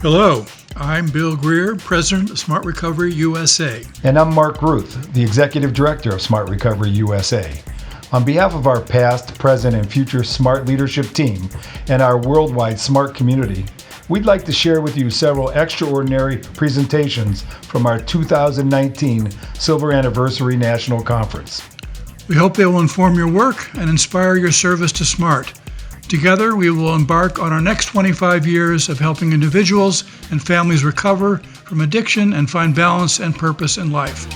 Hello, I'm Bill Greer, President of Smart Recovery USA. And I'm Mark Ruth, the Executive Director of Smart Recovery USA. On behalf of our past, present, and future Smart Leadership team and our worldwide Smart community, we'd like to share with you several extraordinary presentations from our 2019 Silver Anniversary National Conference. We hope they will inform your work and inspire your service to Smart. Together, we will embark on our next 25 years of helping individuals and families recover from addiction and find balance and purpose in life.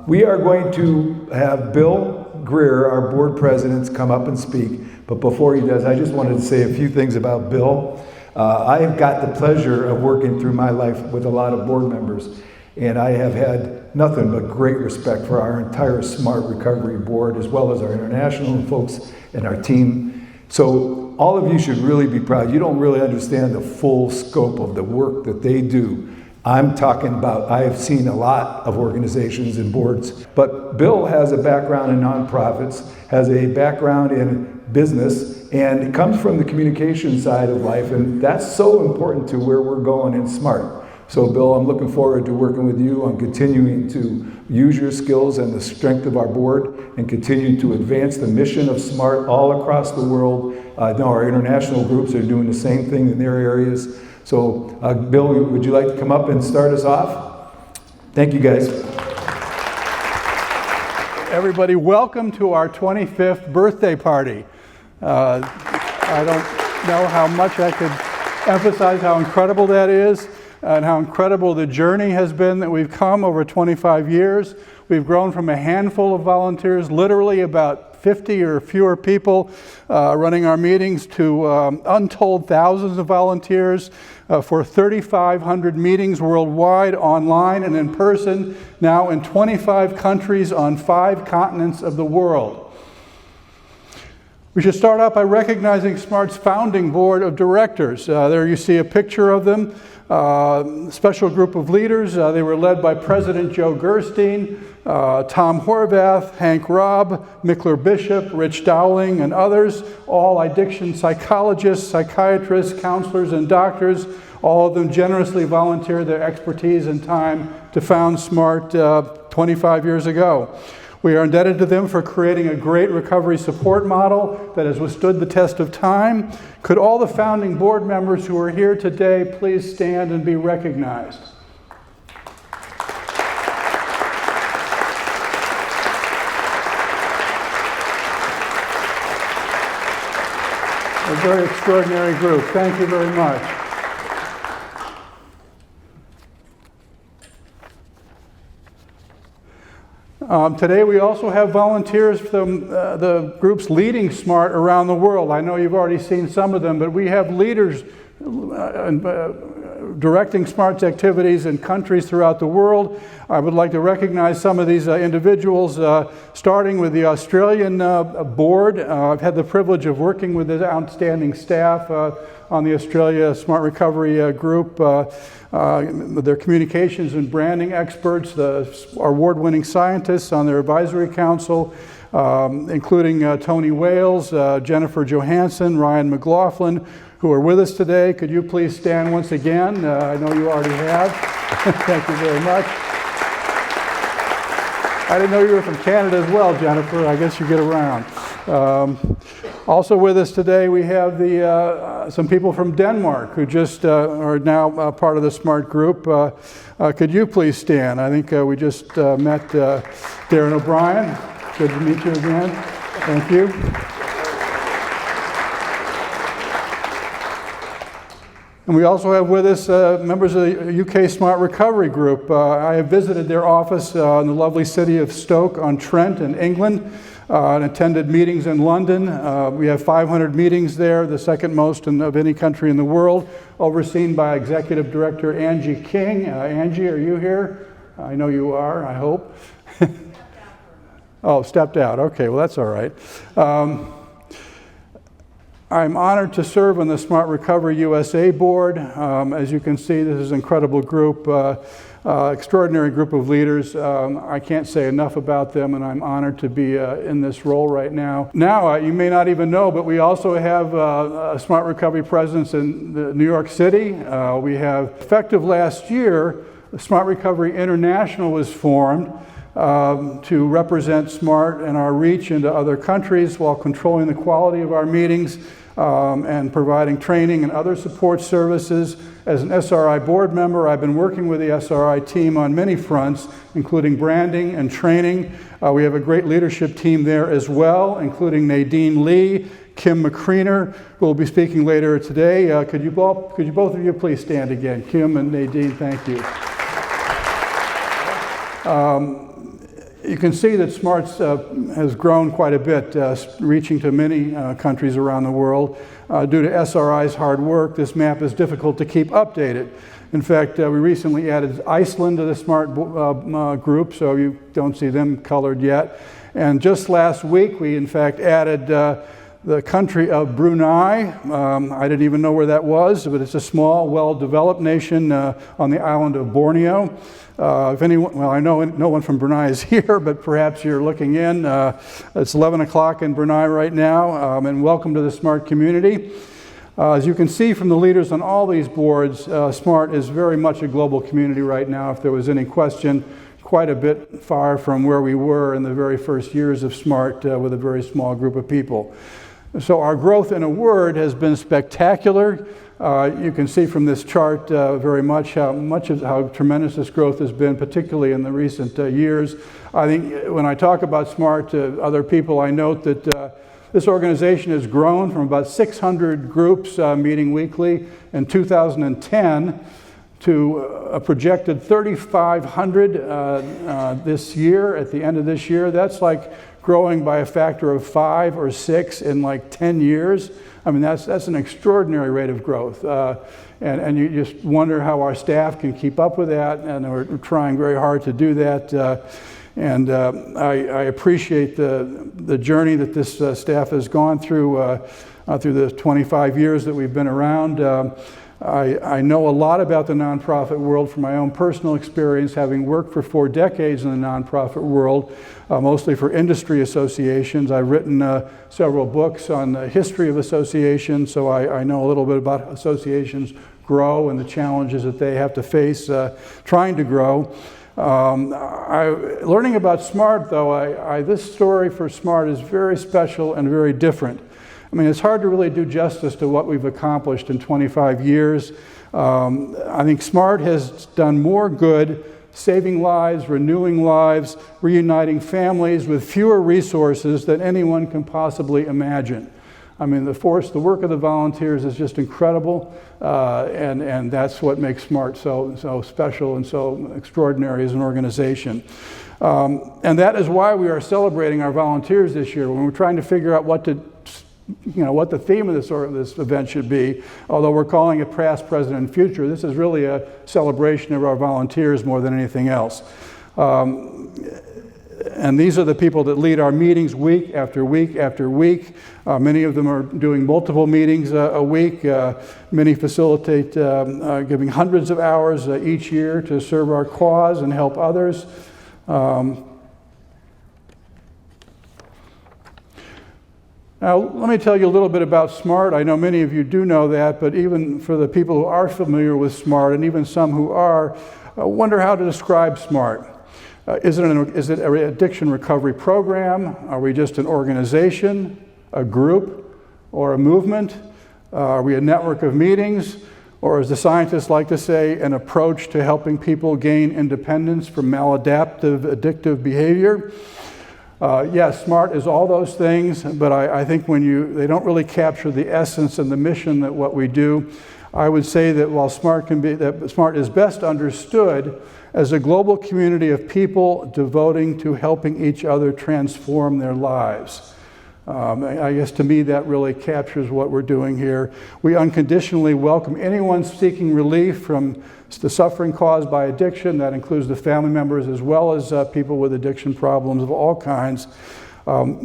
We are going to have Bill Greer, our board president, come up and speak. But before he does, I just wanted to say a few things about Bill. I have got the pleasure of working through my life with a lot of board members, and I have had nothing but great respect for our entire Smart Recovery Board, as well as our international folks and our team. So all of you should really be proud. You don't really understand the full scope of the work that they do. I'm talking about, I have seen a lot of organizations and boards, but Bill has a background in nonprofits, has a background in business, and comes from the communication side of life, and that's so important to where we're going in Smart. So Bill, I'm looking forward to working with you on continuing to use your skills and the strength of our board and continue to advance the mission of Smart all across the world. I know our international groups are doing the same thing in their areas. So Bill, would you like to come up and start us off? Thank you, guys. Everybody, welcome to our 25th birthday party. I don't know how much I could emphasize how incredible that is, and how incredible the journey has been that we've come over 25 years. We've grown from a handful of volunteers, literally about 50 or fewer people running our meetings, to untold thousands of volunteers for 3,500 meetings worldwide, online and in person, now in 25 countries on 5 continents of the world. We should start out by recognizing Smart's founding board of directors. There you see a picture of them. Special group of leaders. They were led by President Joe Gerstein, Tom Horvath, Hank Robb, Mickler Bishop, Rich Dowling, and others, all addiction psychologists, psychiatrists, counselors, and doctors. All of them generously volunteered their expertise and time to found Smart 25 years ago. We are indebted to them for creating a great recovery support model that has withstood the test of time. Could all the founding board members who are here today please stand and be recognized? A very extraordinary group. Thank you very much. Today we also have volunteers from the groups leading Smart around the world. I know you've already seen some of them, but we have leaders directing Smart's activities in countries throughout the world. I would like to recognize some of these individuals, starting with the Australian board. I've had the privilege of working with this outstanding staff on the Australia Smart Recovery group. Their communications and branding experts, the award-winning scientists on their advisory council, including Tony Wales, Jennifer Johansson, Ryan McLaughlin, who are with us today. Could you please stand once again? I know you already have. Thank you very much. I didn't know you were from Canada as well, Jennifer. I guess you get around. Also with us today, we have some people from Denmark who just are now part of the Smart group. Could you please stand? I think we just met Darren O'Brien. Good to meet you again. Thank you. And we also have with us members of the UK Smart Recovery Group. I have visited their office in the lovely city of Stoke-on-Trent in England and attended meetings in London. We have 500 meetings there, the second most of any country in the world, overseen by Executive Director Angie King. Angie, are you here? I know you are, I hope. Oh, stepped out. Okay, well, that's all right. I'm honored to serve on the Smart Recovery USA board. As you can see, this is an incredible group. extraordinary group of leaders. I can't say enough about them, and I'm honored to be in this role right now. Now, you may not even know, but we also have a Smart Recovery presence in New York City. We have, effective last year, Smart Recovery International was formed to represent SMART and our reach into other countries while controlling the quality of our meetings and providing training and other support services. As an SRI board member, I've been working with the SRI team on many fronts, including branding and training. We have a great leadership team there as well, including Nadine Lee, Kim McCreener, who will be speaking later today. Could you both of you please stand again? Kim and Nadine, thank you. You can see that SMART has grown quite a bit, reaching to many countries around the world. Due to SRI's hard work, this map is difficult to keep updated. In fact, we recently added Iceland to the SMART group, so you don't see them colored yet. And just last week, we in fact added the country of Brunei. I didn't even know where that was, but it's a small, well-developed nation on the island of Borneo. If anyone, well, I know no one from Brunei is here, but perhaps you're looking in. It's 11 o'clock in Brunei right now, and welcome to the SMART community. As you can see from the leaders on all these boards, SMART is very much a global community right now. If there was any question, quite a bit far from where we were in the very first years of SMART with a very small group of people. So our growth, in a word, has been spectacular. You can see from this chart very much how tremendous this growth has been, particularly in the recent years. I think when I talk about SMART to other people, I note that this organization has grown from about 600 groups meeting weekly in 2010 to a projected 3,500 this year, at the end of this year. That's like growing by a factor of 5 or 6 in like 10 years. I mean, that's an extraordinary rate of growth. And you just wonder how our staff can keep up with that, and we're trying very hard to do that. I appreciate the journey that this staff has gone through the 25 years that we've been around. I know a lot about the nonprofit world from my own personal experience, having worked for 4 decades in the nonprofit world, mostly for industry associations. I've written several books on the history of associations, so I know a little bit about how associations grow and the challenges that they have to face trying to grow. Learning about SMART, though, this story for SMART is very special and very different. I mean, it's hard to really do justice to what we've accomplished in 25 years. I think SMART has done more good, saving lives, renewing lives, reuniting families with fewer resources than anyone can possibly imagine. I mean, the work of the volunteers is just incredible, and that's what makes SMART so special and so extraordinary as an organization. And that is why we are celebrating our volunteers this year. When we're trying to figure out what the theme of this event should be, although we're calling it Past, Present, and Future, this is really a celebration of our volunteers more than anything else. And these are the people that lead our meetings week after week after week. Many of them are doing multiple meetings a week. Many facilitate giving hundreds of hours each year to serve our cause and help others. Now, let me tell you a little bit about SMART. I know many of you do know that, but even for the people who are familiar with SMART, and even some who are, wonder how to describe SMART. Is it an addiction recovery program? Are we just an organization, a group, or a movement? Are we a network of meetings? Or, as the scientists like to say, an approach to helping people gain independence from maladaptive addictive behavior? Yes, SMART is all those things, but I think they don't really capture the essence and the mission that what we do. I would say that while SMART is best understood as a global community of people devoting to helping each other transform their lives. I guess to me that really captures what we're doing here. We unconditionally welcome anyone seeking relief from the suffering caused by addiction. That includes the family members as well as people with addiction problems of all kinds.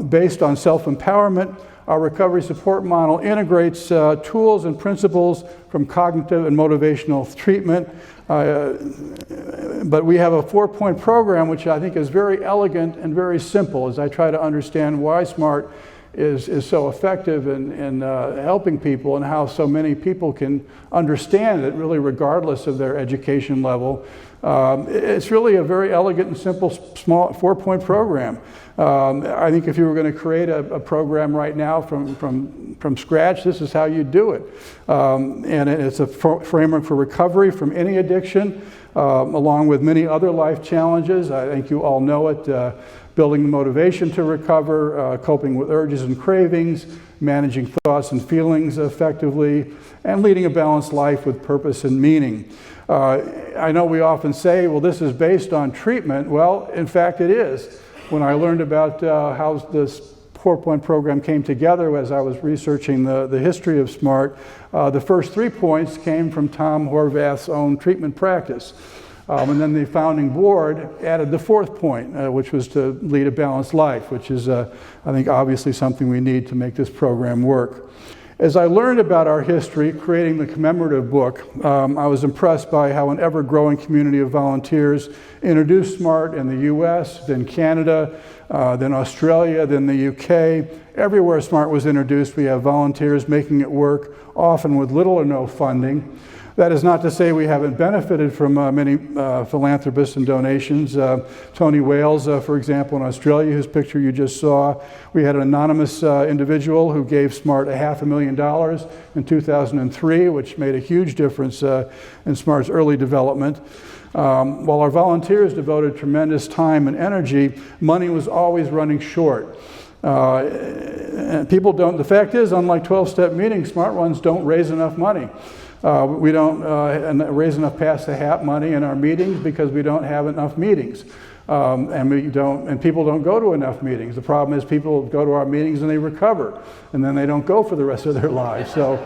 Based on self-empowerment, our recovery support model integrates tools and principles from cognitive and motivational treatment. But we have a 4-point program which I think is very elegant and very simple as I try to understand why SMART is so effective in helping people and how so many people can understand it really regardless of their education level. It's really a very elegant and simple small 4-point program. I think if you were going to create a program right now from scratch, this is how you do it. And it's a framework for recovery from any addiction, along with many other life challenges. I think you all know it. Building the motivation to recover, coping with urges and cravings, managing thoughts and feelings effectively, and leading a balanced life with purpose and meaning. I know we often say, well, this is based on treatment. Well, in fact, it is. When I learned about how this 4-point program came together as I was researching the history of SMART, the first 3 points came from Tom Horvath's own treatment practice. And then the founding board added the 4th point, which was to lead a balanced life, which is, I think, obviously something we need to make this program work. As I learned about our history, creating the commemorative book, I was impressed by how an ever-growing community of volunteers introduced SMART in the US, then Canada, then Australia, then the UK. Everywhere SMART was introduced, we have volunteers making it work, often with little or no funding. That is not to say we haven't benefited from many philanthropists and donations. Tony Wales, for example, in Australia, whose picture you just saw, we had an anonymous individual who gave SMART $500,000 in 2003, which made a huge difference in SMART's early development. While our volunteers devoted tremendous time and energy, money was always running short. And people don't, the fact is, unlike 12-step meetings, SMART ones don't raise enough money. We don't raise enough pass-the-hat money in our meetings because we don't have enough meetings. And people don't go to enough meetings. The problem is people go to our meetings and they recover, and then they don't go for the rest of their lives. So,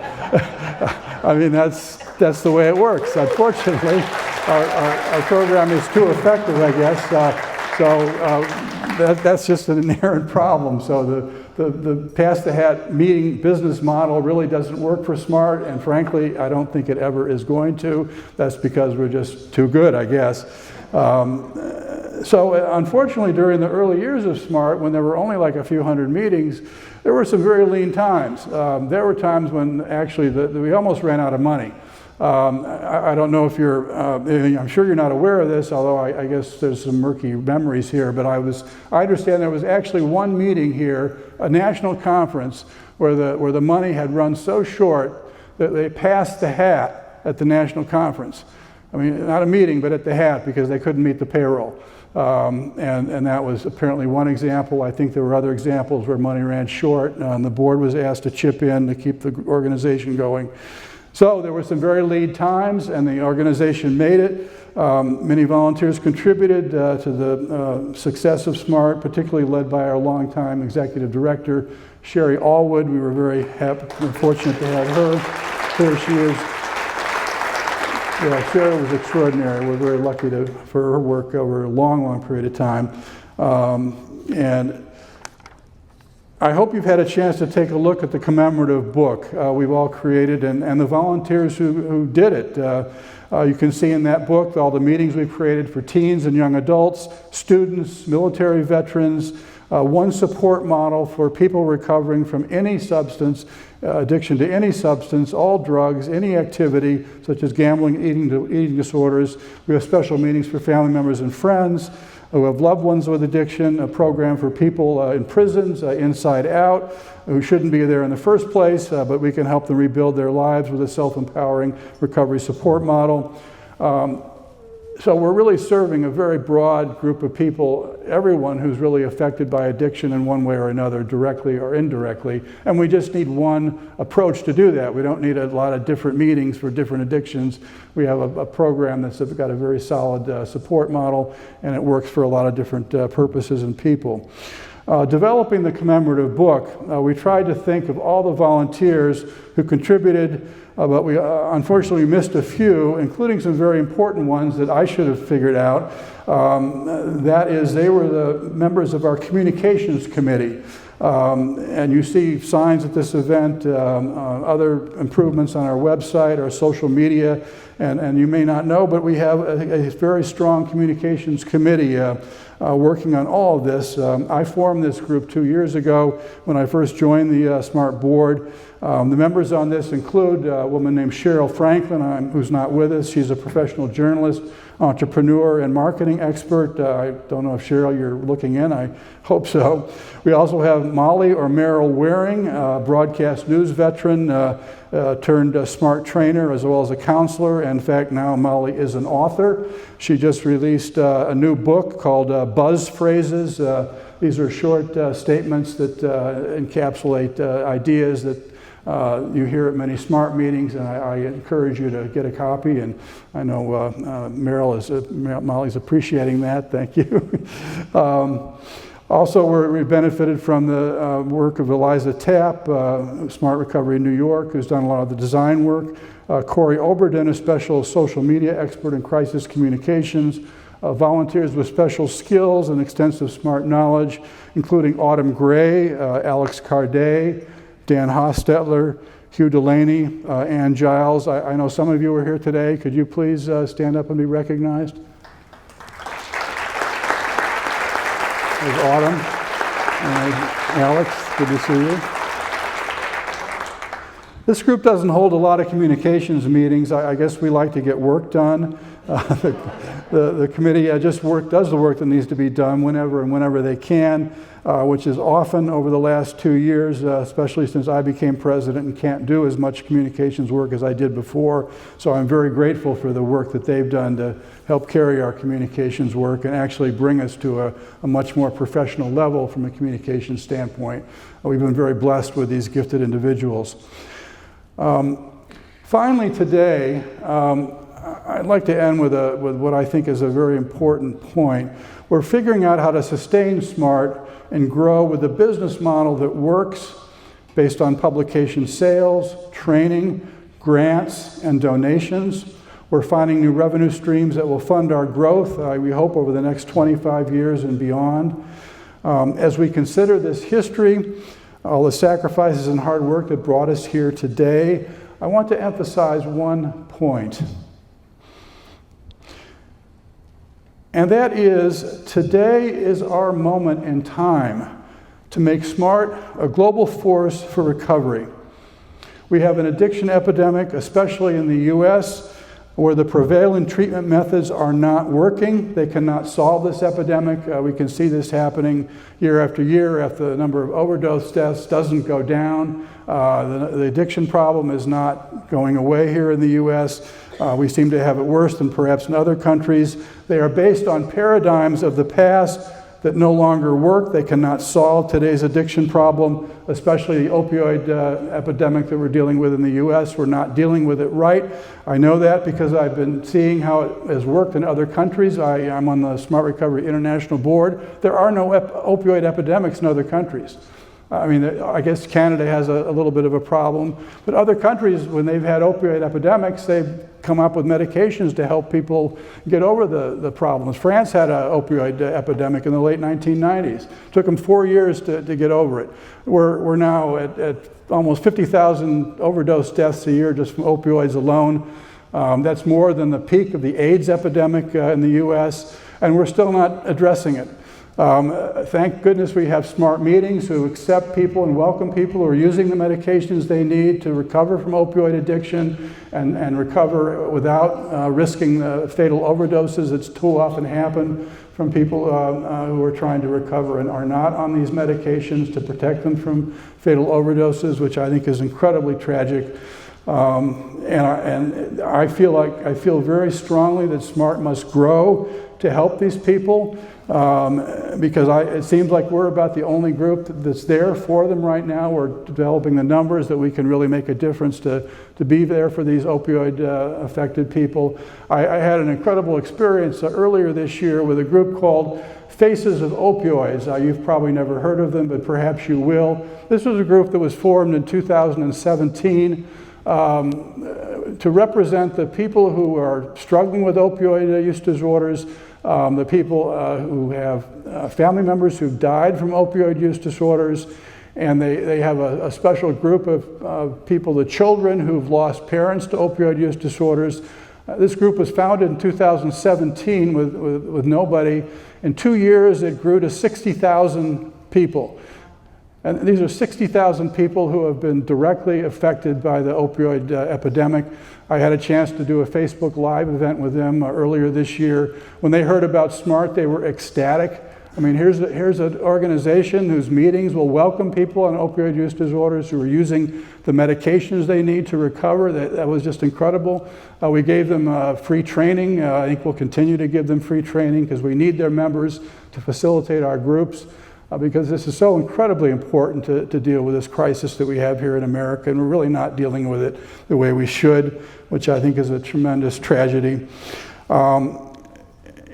I mean, that's the way it works. Unfortunately, our program is too effective, I guess. That's just an inherent problem. So the pass-the-hat meeting business model really doesn't work for SMART, and frankly, I don't think it ever is going to. That's because we're just too good, I guess. So unfortunately, during the early years of SMART, when there were only like a few hundred meetings, there were some very lean times. There were times when actually we almost ran out of money. I don't know if you're, I'm sure you're not aware of this, although I guess there's some murky memories here, but I understand there was actually one meeting here, a national conference, where the money had run so short that they passed the hat at the national conference. I mean, not a meeting, but at the hat, because they couldn't meet the payroll. And that was apparently one example. I think there were other examples where money ran short, and the board was asked to chip in to keep the organization going. So there were some very lean times, and the organization made it. Many volunteers contributed to the success of SMART, particularly led by our longtime executive director, Sherry Allwood. We were very happy and fortunate to have her. Here she is. Yeah, Sherry was extraordinary. We're very lucky for her work over a long, long period of time. And I hope you've had a chance to take a look at the commemorative book we've all created and the volunteers who did it. You can see in that book all the meetings we've created for teens and young adults, students, military veterans, one support model for people recovering from any substance, addiction to any substance, all drugs, any activity, such as gambling, eating disorders. We have special meetings for family members and friends who have loved ones with addiction, a program for people in prisons, inside out, who shouldn't be there in the first place, but we can help them rebuild their lives with a self-empowering recovery support model. So we're really serving a very broad group of people, everyone who's really affected by addiction in one way or another, directly or indirectly, and we just need one approach to do that. We don't need a lot of different meetings for different addictions. We have a program that's got a very solid support model, and it works for a lot of different purposes and people. Developing the commemorative book, we tried to think of all the volunteers who contributed, but we unfortunately missed a few, including some very important ones that I should have figured out. That is, they were the members of our communications committee. And you see signs at this event, other improvements on our website, our social media, and you may not know, but we have a very strong communications committee working on all of this. I formed this group 2 years ago when I first joined the SMART board. The members on this include a woman named Cheryl Franklin, who's not with us. She's a professional journalist, entrepreneur, and marketing expert. I don't know if Cheryl, you're looking in. I hope so. We also have Molly or Merrill Waring, broadcast news veteran, turned SMART trainer as well as a counselor. In fact, now Molly is an author. She just released a new book called Buzz Phrases. These are short statements that encapsulate ideas that you hear at many SMART meetings, and I encourage you to get a copy. And I know Molly's appreciating that. Thank you. Also, we've benefited from the work of Eliza Tapp, Smart Recovery in New York, who's done a lot of the design work. Corey Oberden, a special social media expert in crisis communications. Volunteers with special skills and extensive SMART knowledge, including Autumn Gray, Alex Carday, Dan Hostetler, Hugh Delaney, Ann Giles. I know some of you are here today. Could you please stand up and be recognized? There's Autumn. Alex, good to see you. This group doesn't hold a lot of communications meetings. I guess we like to get work done. The committee does the work that needs to be done whenever they can, which is often over the last 2 years, especially since I became president and can't do as much communications work as I did before. So I'm very grateful for the work that they've done to help carry our communications work and actually bring us to a much more professional level from a communications standpoint. We've been very blessed with these gifted individuals. Finally today, I'd like to end with what I think is a very important point. We're figuring out how to sustain SMART and grow with a business model that works based on publication sales, training, grants, and donations. We're finding new revenue streams that will fund our growth, we hope, over the next 25 years and beyond. As we consider this history, all the sacrifices and hard work that brought us here today, I want to emphasize one point. And that is, today is our moment in time to make SMART a global force for recovery. We have an addiction epidemic, especially in the US, where the prevailing treatment methods are not working. They cannot solve this epidemic. We can see this happening year after year if the number of overdose deaths doesn't go down. The addiction problem is not going away here in the US. We seem to have it worse than perhaps in other countries. They are based on paradigms of the past that no longer work. They cannot solve today's addiction problem, especially the opioid epidemic that we're dealing with in the US. We're not dealing with it right. I know that because I've been seeing how it has worked in other countries. I'm on the Smart Recovery International Board. There are no opioid epidemics in other countries. I mean, I guess Canada has a little bit of a problem, but other countries, when they've had opioid epidemics, they've come up with medications to help people get over the problems. France had an opioid epidemic in the late 1990s. It took them 4 years to get over it. We're now at almost 50,000 overdose deaths a year just from opioids alone. That's more than the peak of the AIDS epidemic in the US, and we're still not addressing it. Thank goodness we have SMART meetings who accept people and welcome people who are using the medications they need to recover from opioid addiction and recover without risking fatal overdoses that too often happen from people who are trying to recover and are not on these medications to protect them from fatal overdoses, which I think is incredibly tragic. And I feel very strongly that SMART must grow to help these people. Because it seems like we're about the only group that's there for them right now. We're developing the numbers that we can really make a difference to be there for these opioid affected people. I had an incredible experience earlier this year with a group called Faces of Opioids. You've probably never heard of them, but perhaps you will. This was a group that was formed in 2017 to represent the people who are struggling with opioid use disorders, the people who have family members who've died from opioid use disorders, and they have a special group of people, the children who've lost parents to opioid use disorders. This group was founded in 2017 with nobody. In 2 years, it grew to 60,000 people. And these are 60,000 people who have been directly affected by the opioid epidemic. I had a chance to do a Facebook Live event with them earlier this year. When they heard about SMART, they were ecstatic. I mean, here's an organization whose meetings will welcome people on opioid use disorders who are using the medications they need to recover. That was just incredible. We gave them free training. I think we'll continue to give them free training because we need their members to facilitate our groups. Because this is so incredibly important to deal with this crisis that we have here in America, and we're really not dealing with it the way we should, which I think is a tremendous tragedy.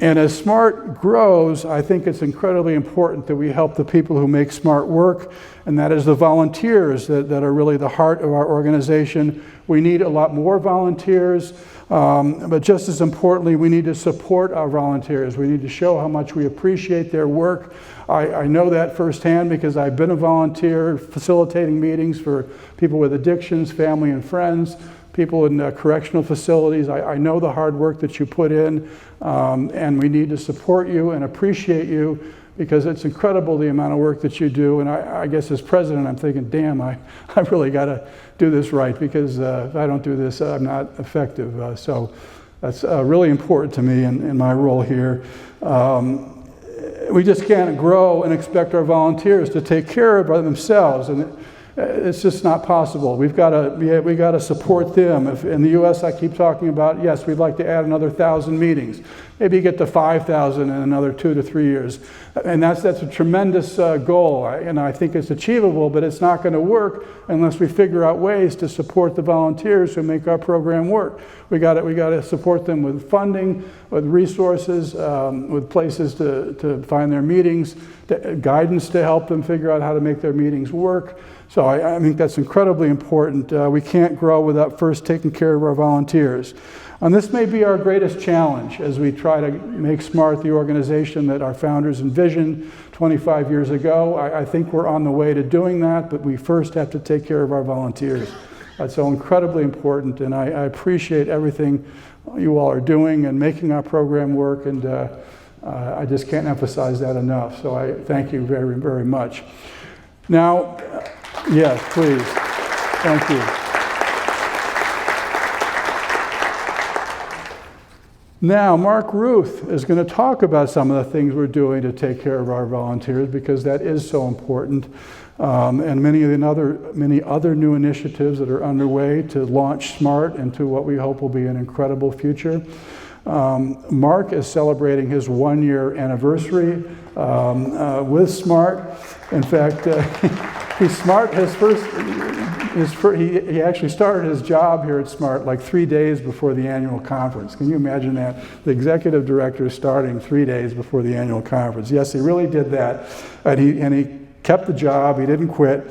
And as SMART grows, I think it's incredibly important that we help the people who make SMART work, and that is the volunteers that are really the heart of our organization. We need a lot more volunteers, but just as importantly, we need to support our volunteers. We need to show how much we appreciate their work. I know that firsthand because I've been a volunteer facilitating meetings for people with addictions, family and friends, people in correctional facilities. I know the hard work that you put in, and we need to support you and appreciate you because it's incredible the amount of work that you do. And I guess as president, I'm thinking, damn, I really got to do this right because if I don't do this, I'm not effective. So that's really important to me in my role here. We just can't grow and expect our volunteers to take care of themselves, and it's just not possible. We got to support them. If in the U.S., I keep talking about, yes, we'd like to add another 1,000 meetings, maybe get to 5,000 in another 2 to 3 years, and that's a tremendous goal, and I think it's achievable, but it's not going to work unless we figure out ways to support the volunteers who make our program work. We got to support them with funding, with resources, with places to find their meetings, guidance to help them figure out how to make their meetings work. So I think that's incredibly important. We can't grow without first taking care of our volunteers. And this may be our greatest challenge as we try to make SMART the organization that our founders envisioned 25 years ago. I think we're on the way to doing that, but we first have to take care of our volunteers. That's so incredibly important, and I appreciate everything you all are doing and making our program work, and I just can't emphasize that enough. So I thank you very, very much. Now, yes, please. Thank you. Now, Mark Ruth is going to talk about some of the things we're doing to take care of our volunteers because that is so important. And many other new initiatives that are underway to launch SMART into what we hope will be an incredible future. Mark is celebrating his 1-year anniversary with SMART. In fact, he actually started his job here at SMART like 3 days before the annual conference. Can you imagine that? The executive director starting 3 days before the annual conference. Yes, he really did that, and he kept the job. He didn't quit.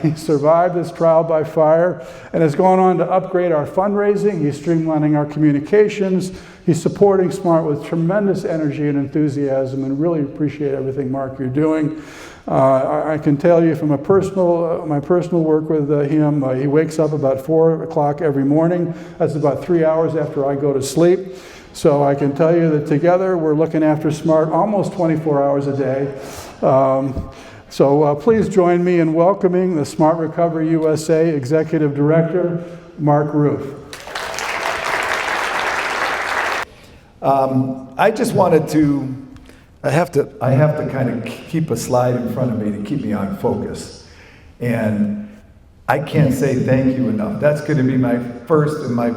He survived this trial by fire and has gone on to upgrade our fundraising. He's streamlining our communications. He's supporting SMART with tremendous energy and enthusiasm, and really appreciate everything, Mark, you're doing. I can tell you from my personal work with him, he wakes up about 4 o'clock every morning. That's about 3 hours after I go to sleep. So I can tell you that together we're looking after SMART almost 24 hours a day. So please join me in welcoming the SMART Recovery USA Executive Director, Mark Ruth. I just wanted to, I have to kind of keep a slide in front of me to keep me on focus. And I can't say thank you enough. That's going to be my first and my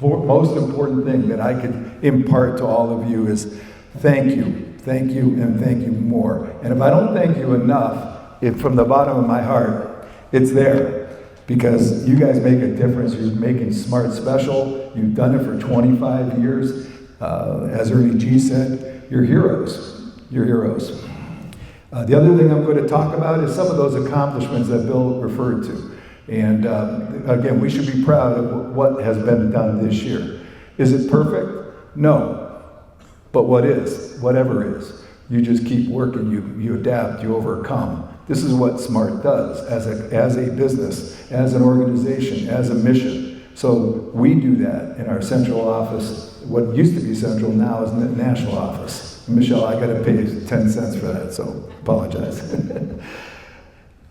most important thing that I could impart to all of you is thank you, and thank you more. And if I don't thank you enough, from the bottom of my heart, it's there. Because you guys make a difference. You're making SMART special. You've done it for 25 years. As Ernie G said, you're heroes. You're heroes. The other thing I'm going to talk about is some of those accomplishments that Bill referred to. And again, we should be proud of what has been done this year. Is it perfect? No. But what is? Whatever is. You just keep working, you adapt, you overcome. This is what SMART does as a business, as an organization, as a mission. So we do that in our central office. What used to be central now is the national office. Michelle, I got to pay 10 cents for that, so apologize.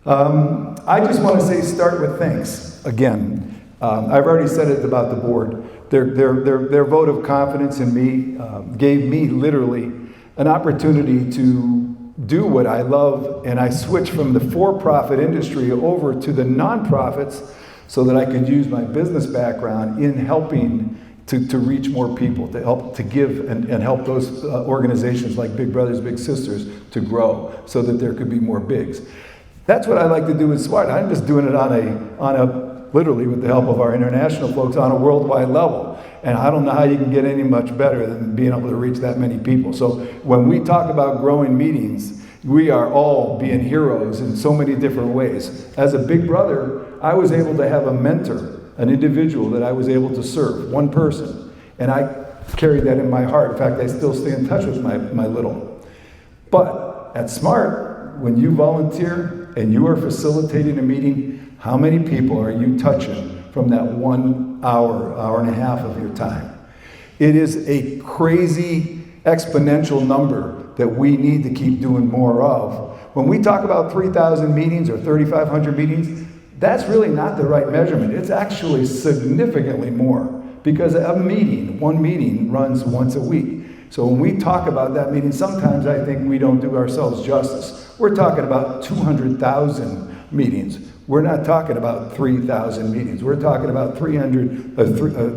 I just want to say start with thanks. Again, I've already said it about the board. Their vote of confidence in me gave me literally an opportunity to do what I love, and I switched from the for-profit industry over to the nonprofits so that I could use my business background in helping to reach more people, to help to give and help those organizations like Big Brothers Big Sisters to grow so that there could be more bigs. That's what I like to do with SMART. I'm just doing it on a literally with the help of our international folks on a worldwide level. And I don't know how you can get any much better than being able to reach that many people. So when we talk about growing meetings, we are all being heroes in so many different ways. As a big brother, I was able to have a mentor, an individual that I was able to serve, one person. And I carried that in my heart. In fact, I still stay in touch with my little. But at SMART, when you volunteer and you are facilitating a meeting, how many people are you touching from that 1 hour, hour and a half of your time? It is a crazy exponential number that we need to keep doing more of. When we talk about 3,000 meetings or 3,500 meetings, that's really not the right measurement. It's actually significantly more because one meeting runs once a week. So when we talk about that meeting, sometimes I think we don't do ourselves justice. We're talking about 200,000 meetings. We're not talking about 3,000 meetings. We're talking about 300,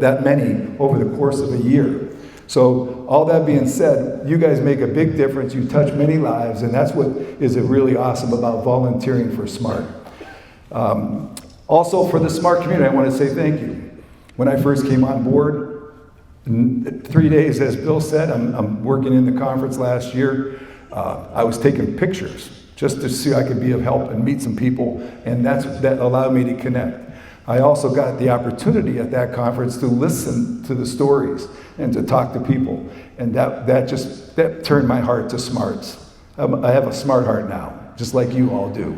that many over the course of a year. So all that being said, you guys make a big difference. You touch many lives, and that's what is really awesome about volunteering for SMART. Also for the SMART community, I want to say thank you. When I first came on board, 3 days, as Bill said, I'm working in the conference last year. I was taking pictures just to see I could be of help and meet some people, and that allowed me to connect. I also got the opportunity at that conference to listen to the stories and to talk to people, and that turned my heart to smarts. I have a smart heart now, just like you all do.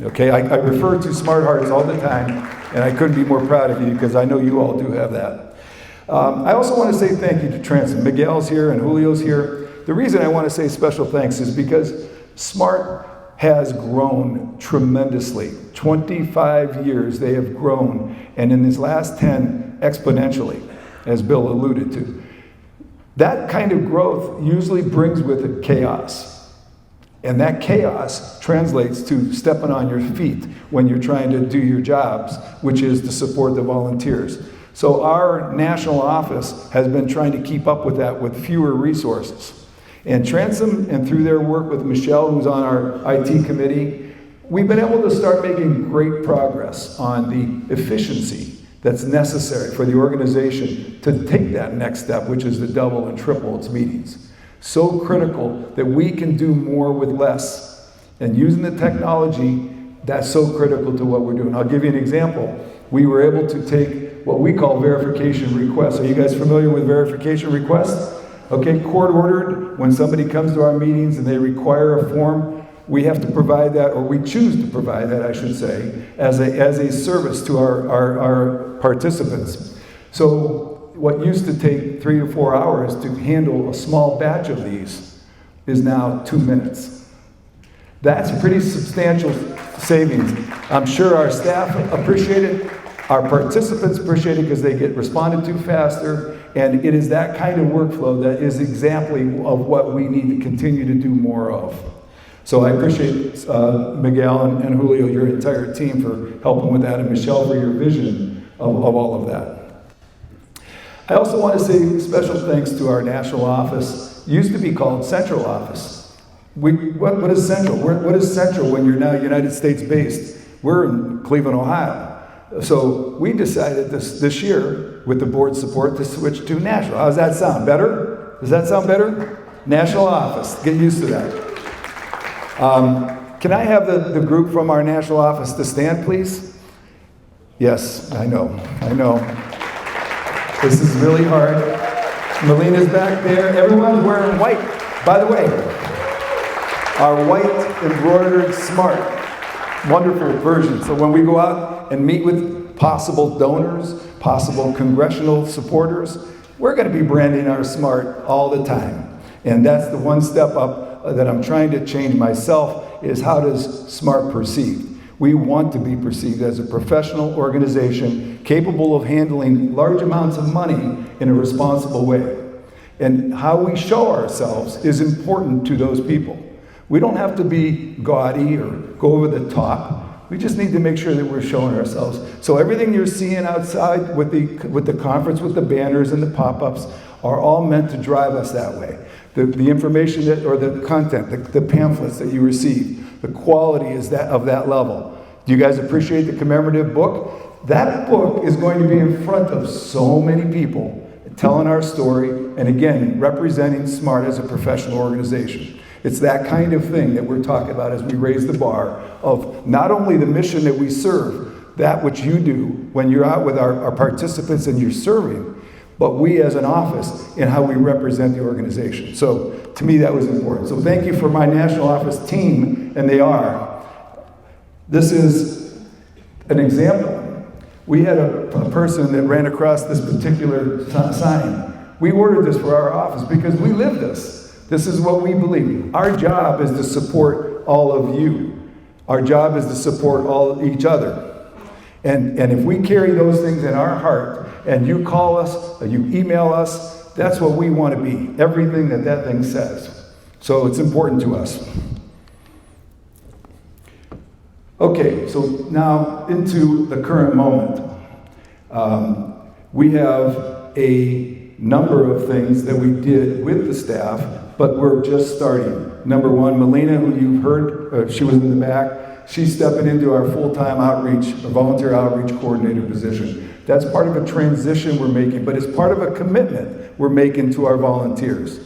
Okay, I refer to smart hearts all the time, and I couldn't be more proud of you because I know you all do have that. I also want to say thank you to Transit. Miguel's here and Julio's here. The reason I want to say special thanks is because SMART has grown tremendously. 25 years they have grown, and in these last 10, exponentially, as Bill alluded to. That kind of growth usually brings with it chaos. And that chaos translates to stepping on your feet when you're trying to do your jobs, which is to support the volunteers. So our national office has been trying to keep up with that with fewer resources. And Transom, and through their work with Michelle, who's on our IT committee, we've been able to start making great progress on the efficiency that's necessary for the organization to take that next step, which is to double and triple its meetings. So critical that we can do more with less. And using the technology, that's so critical to what we're doing. I'll give you an example. We were able to take what we call verification requests. Are you guys familiar with verification requests? Okay, court ordered, when somebody comes to our meetings and they require a form, we have to provide that, or we choose to provide that, I should say, as a service to our participants. So what used to take 3 to 4 hours to handle a small batch of these is now 2 minutes. That's pretty substantial savings. I'm sure our staff appreciate it. Our participants appreciate it because they get responded to faster, and it is that kind of workflow that is exactly of what we need to continue to do more of. So I appreciate Miguel and Julio, your entire team, for helping with that, and Michelle for your vision of all of that. I also want to say special thanks to our national office. It used to be called Central Office. What is Central? What is Central when you're now United States based? We're in Cleveland, Ohio. So we decided this year, with the board's support, to switch to national. How does that sound? Better? Does that sound better? National office. Get used to that. Can I have the group from our national office to stand, please? Yes, I know. This is really hard. Melina's back there. Everyone's wearing white. By the way, our white embroidered smart, wonderful version. So when we go out and meet with possible donors, possible congressional supporters, we're going to be branding our smart all the time. And that's the one step up that I'm trying to change myself, is how does SMART perceived? We want to be perceived as a professional organization capable of handling large amounts of money in a responsible way. And how we show ourselves is important to those people. We don't have to be gaudy or go over the top. We just need to make sure that we're showing ourselves. So everything you're seeing outside with the conference, with the banners and the pop-ups, are all meant to drive us that way. The information that, or the content, the pamphlets that you receive, the quality is of that level. Do you guys appreciate the commemorative book? That book is going to be in front of so many people, telling our story, and again, representing SMART as a professional organization. It's that kind of thing that we're talking about as we raise the bar of not only the mission that we serve, that which you do when you're out with our participants and you're serving, but we as an office and how we represent the organization. So to me, that was important. So thank you for my national office team, and they are. This is an example. We had a person that ran across this particular sign. We ordered this for our office because we live this. This is what we believe. Our job is to support all of you. Our job is to support each other. And if we carry those things in our heart, and you call us, or you email us, that's what we want to be. Everything that thing says. So it's important to us. Okay, so now into the current moment. We have a number of things that we did with the staff, but we're just starting. Number one, Melina, who you've heard, she was in the back, she's stepping into our full-time outreach, or volunteer outreach coordinator position. That's part of a transition we're making, but it's part of a commitment we're making to our volunteers.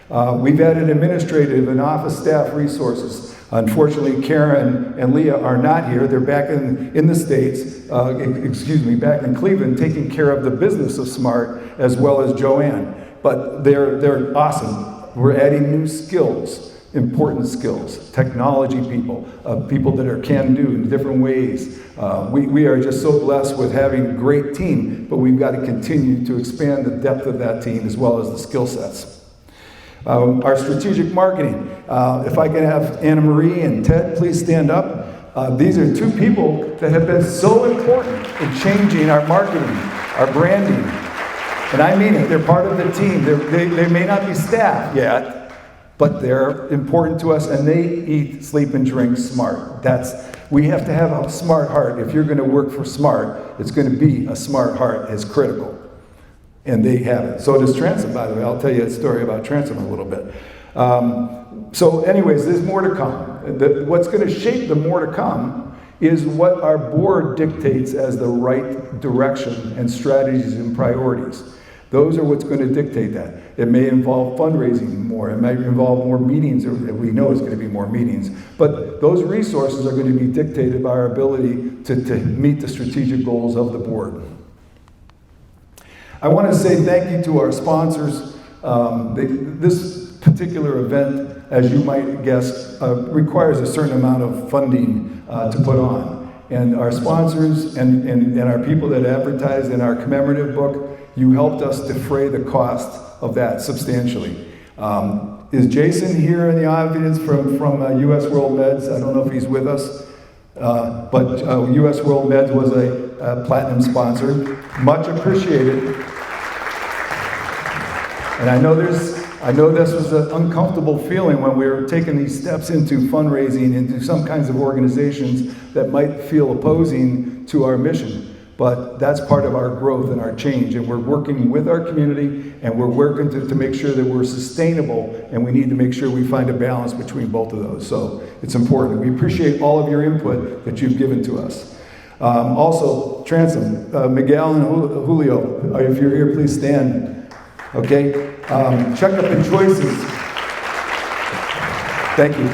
We've added administrative and office staff resources. Unfortunately, Karen and Leah are not here. They're back in the States, back in Cleveland, taking care of the business of SMART, as well as Joanne. But they're awesome. We're adding new skills, important skills, technology people, people that are can-do in different ways. We are just so blessed with having a great team, but we've got to continue to expand the depth of that team as well as the skill sets. Our strategic marketing. If I can have Anna Marie and Ted please stand up. These are two people that have been so important in changing our marketing, our branding. And I mean it, they're part of the team. They may not be staff yet, but they're important to us, and they eat, sleep, and drink SMART. We have to have a smart heart. If you're going to work for SMART, it's going to be a smart heart as critical. And they have it. So does Transom, by the way. I'll tell you a story about Transom a little bit. So anyways, there's more to come. What's going to shape the more to come is what our board dictates as the right direction and strategies and priorities. Those are what's going to dictate that. It may involve fundraising more. It may involve more meetings, or we know it's going to be more meetings. But those resources are going to be dictated by our ability to meet the strategic goals of the board. I want to say thank you to our sponsors. This particular event, as you might guess, requires a certain amount of funding to put on. And our sponsors and our people that advertised in our commemorative book, you helped us defray the cost of that substantially. Is Jason here in the audience from US World Meds? I don't know if he's with us, but US World Meds was a platinum sponsor. Much appreciated. And I know this was an uncomfortable feeling when we were taking these steps into fundraising, into some kinds of organizations that might feel opposing to our mission. But that's part of our growth and our change, and we're working with our community, and we're working to make sure that we're sustainable, and we need to make sure we find a balance between both of those. So it's important. We appreciate all of your input that you've given to us. Also, Transom, Miguel and Julio, if you're here, please stand. Okay, Checkup and Choices. Thank you.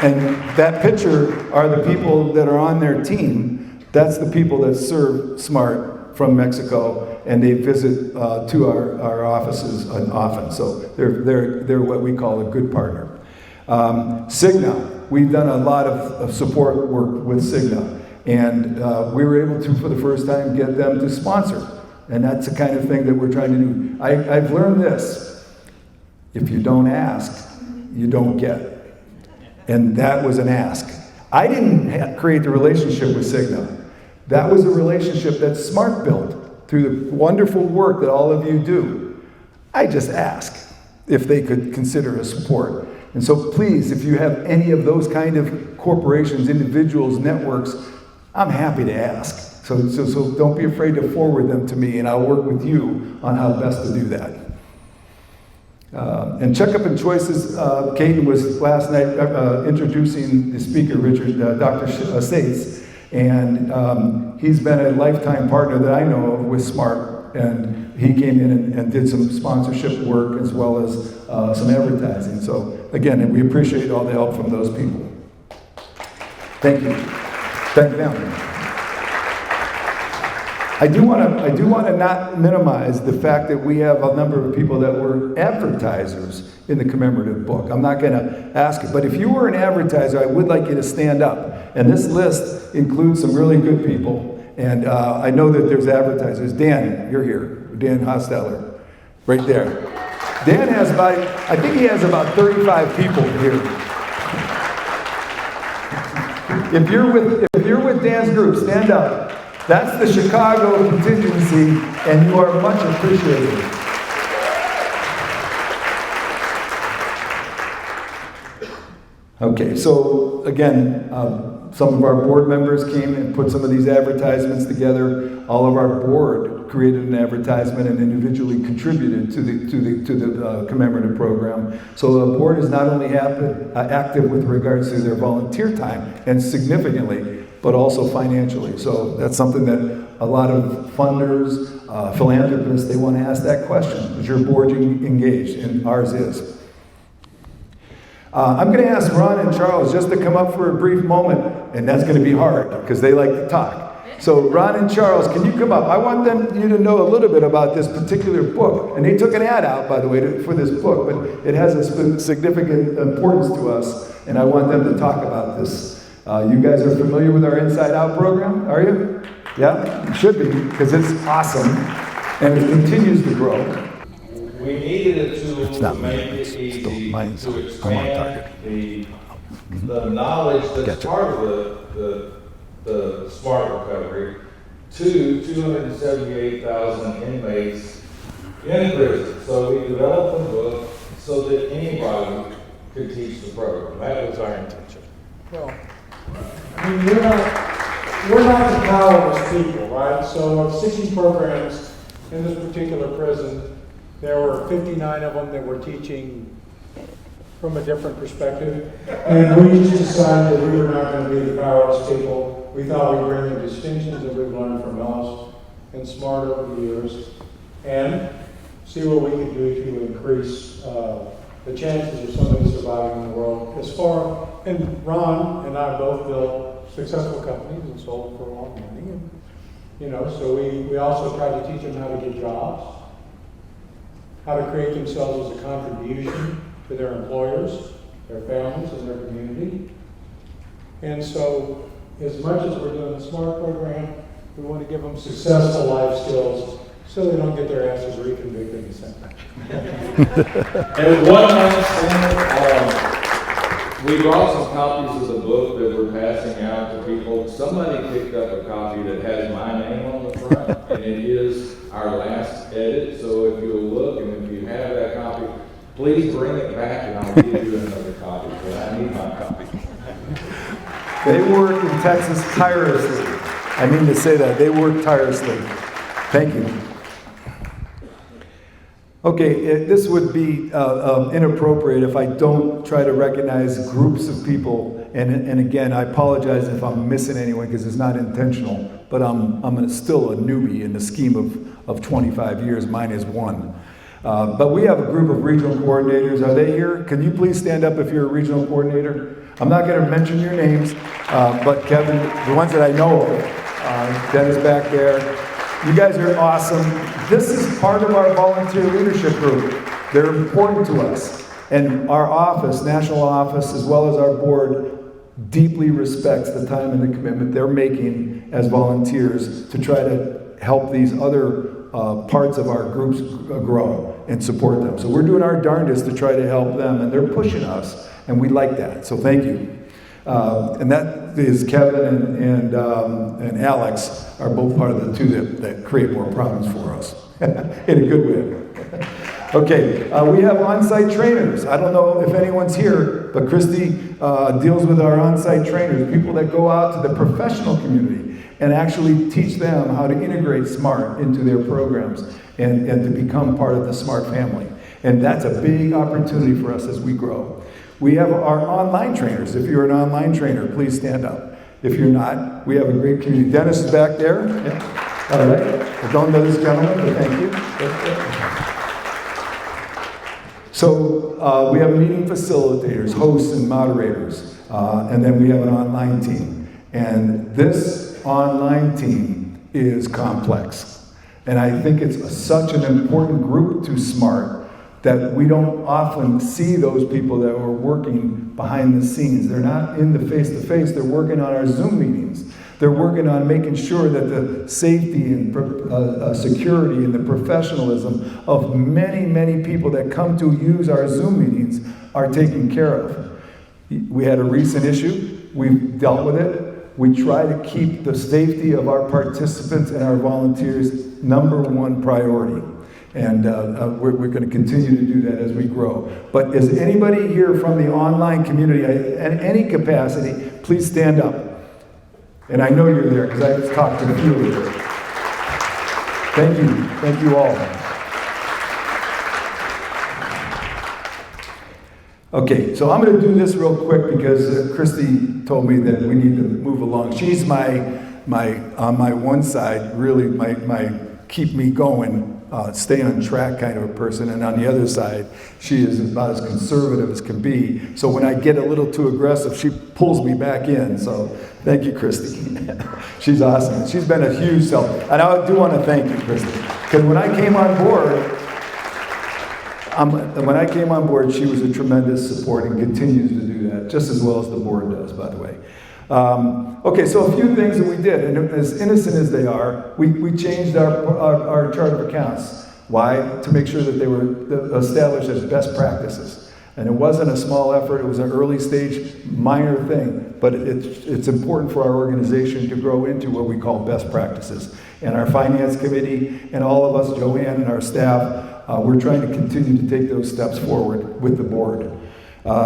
And that picture are the people that are on their team. That's the people that serve SMART from Mexico, and they visit to our offices often. So they're what we call a good partner. Cigna, we've done a lot of support work with Cigna, and we were able to, for the first time, get them to sponsor. And that's the kind of thing that we're trying to do. I've learned this: if you don't ask, you don't get. And that was an ask. I didn't create the relationship with Cigna. That was a relationship that SMART built through the wonderful work that all of you do. I just asked if they could consider a support. And so please, if you have any of those kind of corporations, individuals, networks, I'm happy to ask. So don't be afraid to forward them to me, and I'll work with you on how best to do that. And Checkup and Choices, Caden was last night introducing the speaker, Richard, Dr. Sates, and he's been a lifetime partner that I know of with SMART, and he came in and did some sponsorship work as well as some advertising. So again, we appreciate all the help from those people. Thank you. Thank them. I do want to not minimize the fact that we have a number of people that were advertisers in the commemorative book. I'm not going to ask it, but if you were an advertiser, I would like you to stand up. And this list includes some really good people, and I know that there's advertisers. Dan, you're here. Dan Hosteller, right there. Dan has I think he has about 35 people here. If you're with Dan's group, stand up. That's the Chicago contingency, and you are much appreciated. Okay, so again, some of our board members came and put some of these advertisements together. All of our board created an advertisement and individually contributed to the commemorative program. So the board is not only active with regards to their volunteer time, and significantly, but also financially. So that's something that a lot of funders, philanthropists, they want to ask that question. Is your board engaged? And ours is. I'm going to ask Ron and Charles just to come up for a brief moment, and that's going to be hard because they like to talk. So Ron and Charles, can you come up? I want you to know a little bit about this particular book. And they took an ad out, by the way, for this book, but it has a significant importance to us, and I want them to talk about this. You guys are familiar with our Inside Out program, are you? Yeah, you should be, because it's awesome, and it continues to grow. We needed a tool to make it easy to expand the knowledge that's part of the SMART recovery to 278,000 inmates in prison. So we developed a book so that anybody could teach the program. That was our intention. Well, I mean, we're not the powerless people, right? So of 60 programs in this particular prison, there were 59 of them that were teaching from a different perspective. And we just decided that we were not going to be the powerless people. We thought we'd bring the distinctions that we've learned from Ellis and SMART over the years and see what we could do to increase the chances of somebody surviving in the world. And Ron and I both built successful companies and sold for a lot of money. And, so we also tried to teach them how to get jobs, how to create themselves as a contribution to their employers, their families, and their community. And so, as much as we're doing the SMART program, we want to give them successful life skills so they don't get their asses reconvicted and sent back. And one last thing, we brought some copies of the book that we're passing out to people. Somebody picked up a copy that has my name on the front, and it is our last edit. So if you'll look, and if you have that copy, please bring it back, and I'll give you another copy, because I need my copy. They work in Texas tirelessly. I mean to say that. They work tirelessly. Thank you. Okay, this would be inappropriate if I don't try to recognize groups of people. And again, I apologize if I'm missing anyone because it's not intentional. But I'm still a newbie in the scheme of 25 years. Mine is one. But we have a group of regional coordinators. Are they here? Can you please stand up if you're a regional coordinator? I'm not going to mention your names, but Kevin, the ones that I know of, Dennis back there. You guys are awesome. This is part of our volunteer leadership group. They're important to us. And our office, national office, as well as our board, deeply respects the time and the commitment they're making as volunteers to try to help these other parts of our groups grow and support them. So we're doing our darndest to try to help them, and they're pushing us, and we like that. So thank you. And that is Kevin and Alex are both part of the two that create more problems for us in a good way. Okay, we have on-site trainers. I don't know if anyone's here, but Christy deals with our on-site trainers, people that go out to the professional community and actually teach them how to integrate SMART into their programs and to become part of the SMART family. And that's a big opportunity for us as we grow. We have our online trainers. If you're an online trainer, please stand up. If you're not, we have a great community. Dennis is back there. Yeah. All right. I don't know this gentleman, but thank you. So we have meeting facilitators, hosts, and moderators. And then we have an online team. And this online team is complex. And I think it's such an important group to SMART that we don't often see those people that are working behind the scenes. They're not in the face-to-face, they're working on our Zoom meetings. They're working on making sure that the safety and security and the professionalism of many, many people that come to use our Zoom meetings are taken care of. We had a recent issue, we've dealt with it. We try to keep the safety of our participants and our volunteers #1 priority. And we're going to continue to do that as we grow. But is anybody here from the online community, in any capacity, please stand up. And I know you're there because I've talked to a few of you. Thank you. Thank you all. Okay, so I'm going to do this real quick because Christy told me that we need to move along. She's on my one side, really my keep me going, stay on track kind of a person, and on the other side, she is about as conservative as can be. So when I get a little too aggressive, she pulls me back in. So thank you, Christy. She's awesome. She's been a huge help. And I do want to thank you, Christy, because when I came on board, she was a tremendous support and continues to do that, just as well as the board does, by the way. Okay, so a few things that we did, and as innocent as they are, we changed our chart of accounts. Why? To make sure that they were established as best practices. And it wasn't a small effort, it was an early stage, minor thing, but it's important for our organization to grow into what we call best practices. And our finance committee and all of us, Joanne and our staff, we're trying to continue to take those steps forward with the board.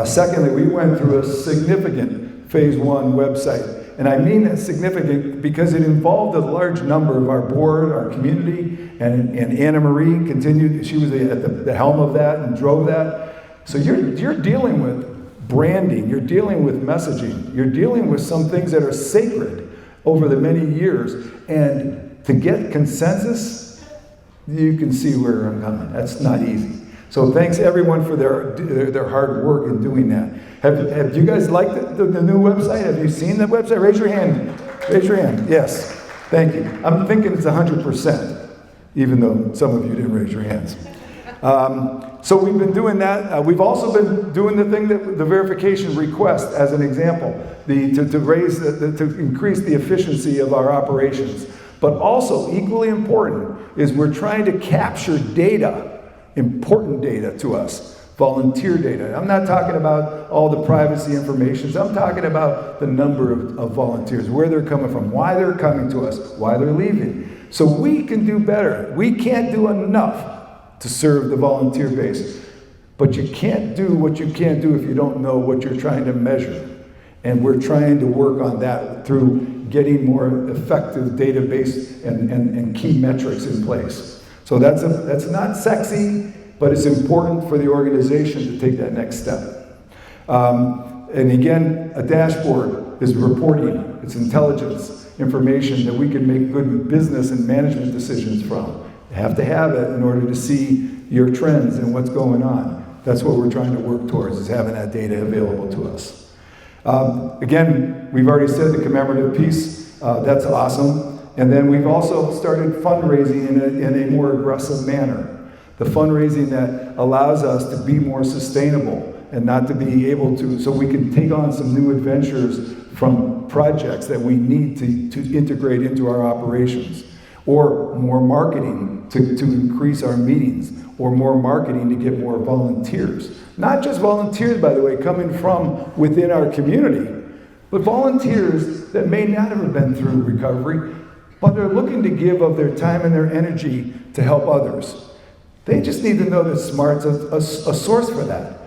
Secondly, we went through a significant Phase 1 website. And I mean that significant because it involved a large number of our board, our community, and Anna Marie continued, she was at the helm of that and drove that. So you're dealing with branding, you're dealing with messaging, you're dealing with some things that are sacred over the many years. And to get consensus, you can see where I'm coming. That's not easy. So thanks everyone for their hard work in doing that. Have you guys liked the new website? Have you seen the website? Raise your hand. Raise your hand. Yes. Thank you. I'm thinking it's 100%, even though some of you didn't raise your hands. So we've been doing that. We've also been doing the thing that the verification request, as an example, to increase the efficiency of our operations. But also, equally important, is we're trying to capture data, important data to us, volunteer data. I'm not talking about all the privacy information. I'm talking about the number of volunteers, where they're coming from, why they're coming to us, why they're leaving. So we can do better. We can't do enough to serve the volunteer base. But you can't do what you can't do if you don't know what you're trying to measure. And we're trying to work on that through getting more effective database and key metrics in place. So that's not sexy, but it's important for the organization to take that next step. And again, a dashboard is reporting, it's intelligence, information that we can make good business and management decisions from. You have to have it in order to see your trends and what's going on. That's what we're trying to work towards, is having that data available to us. Again, we've already said the commemorative piece. That's awesome. And then we've also started fundraising in a more aggressive manner. The fundraising that allows us to be more sustainable and not to be able to, so we can take on some new adventures from projects that we need to integrate into our operations, or more marketing to increase our meetings, or more marketing to get more volunteers. Not just volunteers, by the way, coming from within our community, but volunteers that may not have been through recovery, but they're looking to give of their time and their energy to help others. They just need to know that SMART's a source for that.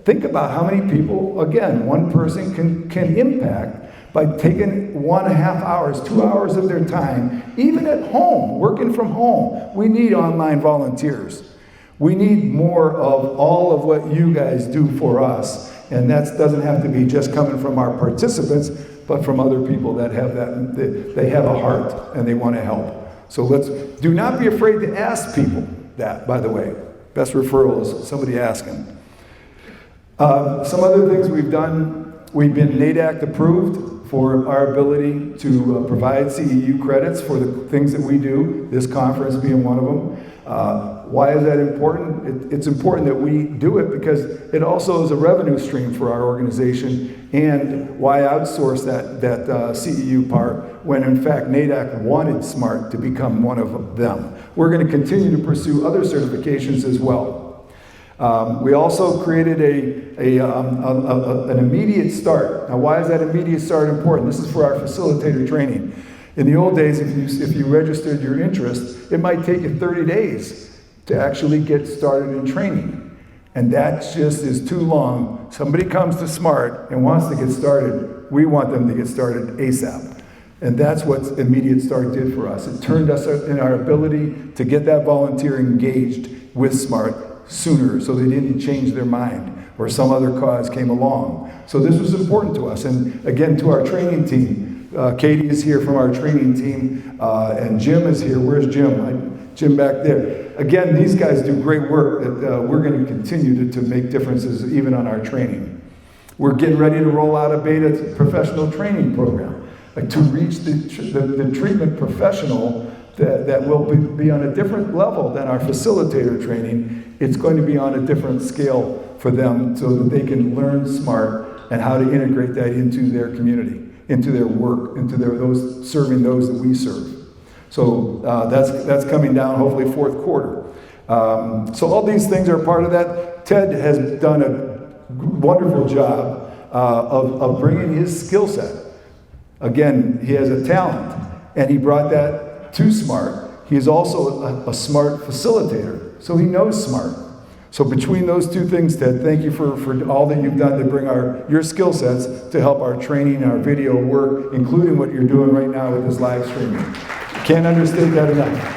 Think about how many people, again, one person can impact by taking 1.5 hours, 2 hours of their time, even at home, working from home. We need online volunteers. We need more of all of what you guys do for us. And that doesn't have to be just coming from our participants, but from other people that have that, they have a heart and they want to help. So do not be afraid to ask people that, by the way. Best referral is somebody asking. Some other things we've done, we've been NADAC approved for our ability to provide CEU credits for the things that we do, this conference being one of them. Why is that important? It's important that we do it because it also is a revenue stream for our organization. And why outsource that CEU part when in fact NADAC wanted SMART to become one of them. We're going to continue to pursue other certifications as well. We also created an immediate start. Now, why is that immediate start important? This is for our facilitator training. In the old days, if you registered your interest, it might take you 30 days to actually get started in training. And that just is too long. Somebody comes to SMART and wants to get started, we want them to get started ASAP. And that's what Immediate Start did for us. It turned us in our ability to get that volunteer engaged with SMART sooner so they didn't change their mind or some other cause came along. So this was important to us. And again, to our training team, Katie is here from our training team, and Jim is here. Where's Jim? Jim back there. Again, these guys do great work that we're going to continue to make differences even on our training. We're getting ready to roll out a beta professional training program to reach the treatment professional that will be on a different level than our facilitator training. It's going to be on a different scale for them so that they can learn SMART and how to integrate that into their community, into their work, into serving those that we serve. So that's coming down hopefully fourth quarter. So all these things are part of that. Ted has done a wonderful job of bringing his skill set. Again, he has a talent, and he brought that to SMART. He is also a SMART facilitator, so he knows SMART. So between those two things, Ted, thank you for all that you've done to bring your skill sets to help our training and our video work, including what you're doing right now with this live streaming. Can't understate that enough.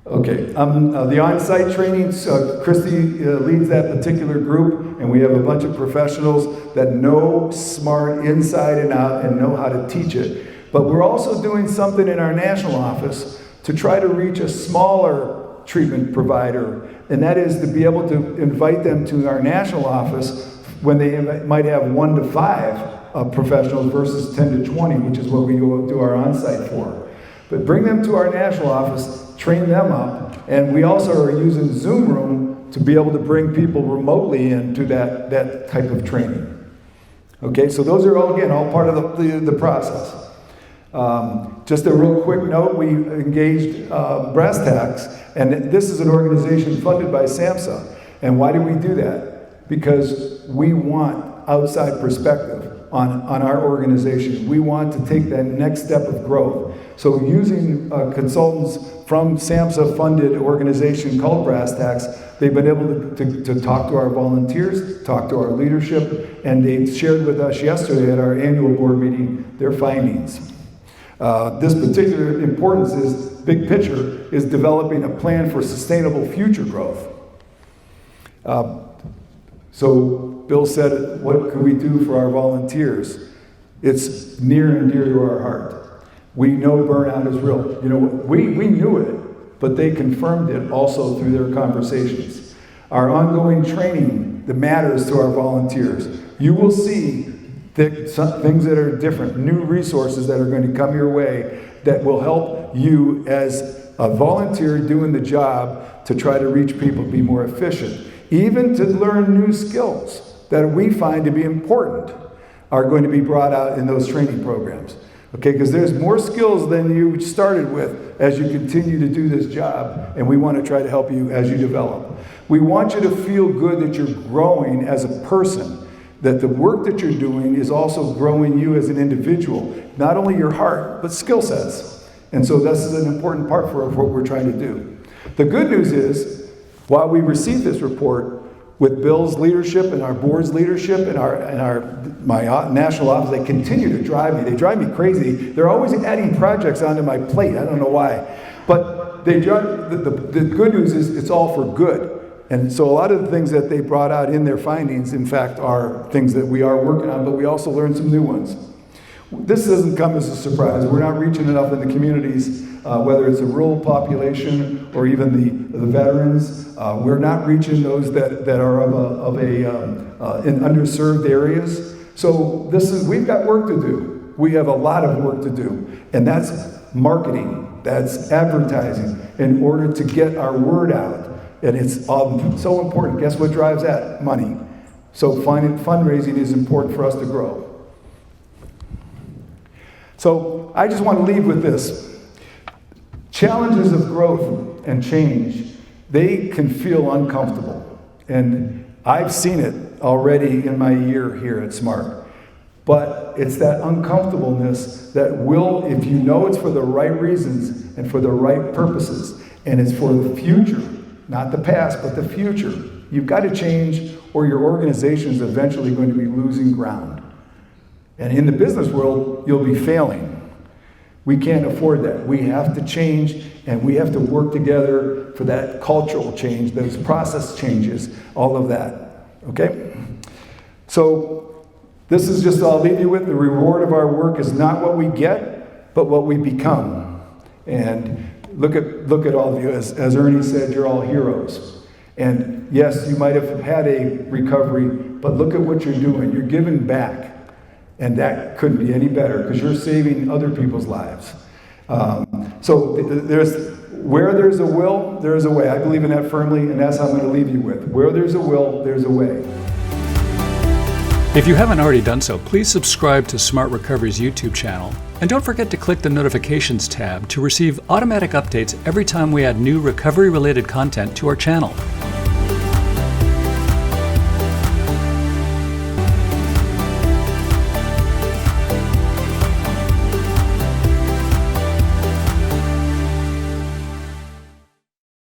Okay, the on-site trainings, Christy leads that particular group, and we have a bunch of professionals that know SMART inside and out and know how to teach it. But we're also doing something in our national office to try to reach a smaller treatment provider, and that is to be able to invite them to our national office when they might have 1 to 5 professionals versus 10 to 20, which is what we go do our on-site for. But bring them to our national office, train them up, and we also are using Zoom Room to be able to bring people remotely into that type of training. Okay, so those are all part of the process. Just a real quick note, we engaged Brass Tacks, and this is an organization funded by SAMHSA. And why do we do that? Because we want outside perspective on our organization. We want to take that next step of growth. So using consultants from SAMHSA-funded organization called Brass Tacks, they've been able to talk to our volunteers, talk to our leadership, and they shared with us yesterday at our annual board meeting their findings. This particular importance is, big picture, is developing a plan for sustainable future growth. So Bill said, what can we do for our volunteers? It's near and dear to our heart. We know burnout is real. You know, we knew it, but they confirmed it also through their conversations. Our ongoing training that matters to our volunteers. You will see things that are different, new resources that are going to come your way that will help you as a volunteer doing the job to try to reach people, be more efficient. Even to learn new skills that we find to be important are going to be brought out in those training programs. Okay, because there's more skills than you started with as you continue to do this job, and we want to try to help you as you develop. We want you to feel good that you're growing as a person, that the work that you're doing is also growing you as an individual, not only your heart, but skill sets. And so this is an important part for what we're trying to do. The good news is, while we received this report, with Bill's leadership and our board's leadership and my national office, they continue to drive me. They drive me crazy. They're always adding projects onto my plate. I don't know why. But they drive, the good news is it's all for good. And so a lot of the things that they brought out in their findings, in fact, are things that we are working on, but we also learned some new ones. This doesn't come as a surprise. We're not reaching enough in the communities, whether it's a rural population or even the veterans. We're not reaching those that are in underserved areas. So we've got work to do. We have a lot of work to do. And that's marketing, that's advertising in order to get our word out. And it's so important. Guess what drives that? Money. So fundraising is important for us to grow. So I just want to leave with this. Challenges of growth and change, they can feel uncomfortable. And I've seen it already in my year here at SMART. But it's that uncomfortableness that will, if you know it's for the right reasons and for the right purposes, and it's for the future, not the past, but the future, you've got to change or your organization is eventually going to be losing ground. And in the business world, you'll be failing. We can't afford that. We have to change, and we have to work together for that cultural change, those process changes, all of that. Okay? So this is just all I'll leave you with. The reward of our work is not what we get, but what we become. And look at all of you. As Ernie said, you're all heroes. And yes, you might have had a recovery, but look at what you're doing. You're giving back. And that couldn't be any better because you're saving other people's lives. So where there's a will, there's a way. I believe in that firmly, and that's how I'm going to leave you with. Where there's a will, there's a way. If you haven't already done so, please subscribe to Smart Recovery's YouTube channel. And don't forget to click the notifications tab to receive automatic updates every time we add new recovery-related content to our channel.